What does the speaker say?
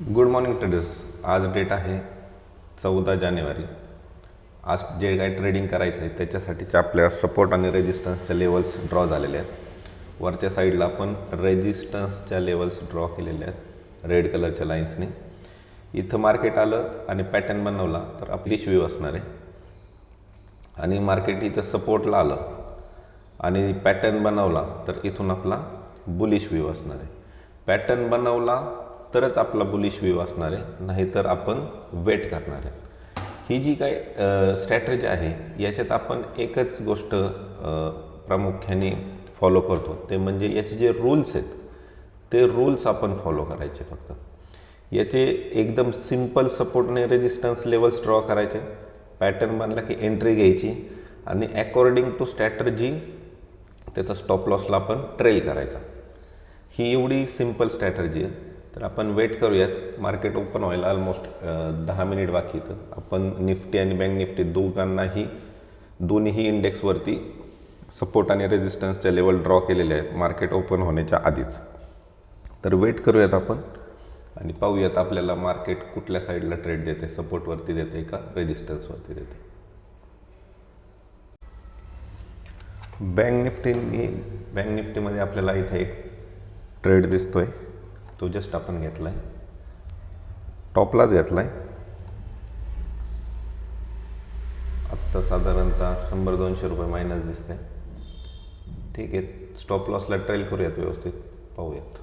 Good morning traders. आज date आहे 14 जानेवारी. आज जे काही ट्रेडिंग करायचं आहे त्याच्यासाठीच्या आपल्या सपोर्ट आणि रेजिस्टन्सच्या लेवल्स ड्रॉ झालेले आहेत. वरच्या साईडला आपण रेजिस्टन्सच्या लेवल्स ड्रॉ केलेल्या आहेत रेड कलरच्या लाईन्सने. इथं मार्केट आलं आणि पॅटर्न बनवला तर आपली शिवी असणार आहे. आणि मार्केट इथं सपोर्टला आलं आणि पॅटर्न बनवला तर इथून आपला बुलिश व्ह्यू असणार आहे. पॅटर्न बनवला तरच आपला बुलिश व्ह्यू असणार आहे, नाहीतर आपण वेट करणार आहे. ही जी काय स्ट्रॅटेजी आहे याच्यात आपण एकच गोष्ट प्रामुख्याने फॉलो करतो, ते म्हणजे याचे जे रूल्स आहेत ते रूल्स आपण फॉलो करायचे. फक्त याचे एकदम सिंपल सपोर्टने रेजिस्टन्स लेवल्स ड्रॉ करायचे. पॅटर्न बनला की एंट्री घ्यायची आणि अकॉर्डिंग टू स्ट्रॅटर्जी त्याचा स्टॉप लॉसला आपण ट्रेल करायचा. ही एवढी सिंपल स्ट्रॅटर्जी आहे. तर आपण वेट करूयात. मार्केट ओपन व्हायला ऑलमोस्ट 10 मिनिट बाकी. तर आपण निफ्टी आणि बँक निफ्टी दोन्हीही इंडेक्सवरती सपोर्ट आणि रेजिस्टन्सच्या लेवल ड्रॉ केलेले आहेत मार्केट ओपन होण्याच्या आधीच. तर वेट करूयात आपण आणि पाहूयात आपल्याला मार्केट कुठल्या साईडला ट्रेड देते, सपोर्टवरती देते का रेजिस्टन्सवरती देते. बँक निफ्टीमध्ये आपल्याला इथे एक ट्रेड दिसतोय, तो जस्ट आपण घेतला आहे, टॉपलाच घेतला आहे. आत्ता साधारणतः 100-200 रुपये मायनस दिसते. ठीक आहे, स्टॉप लॉसला ट्रेल करूयात, व्यवस्थित पाहूयात.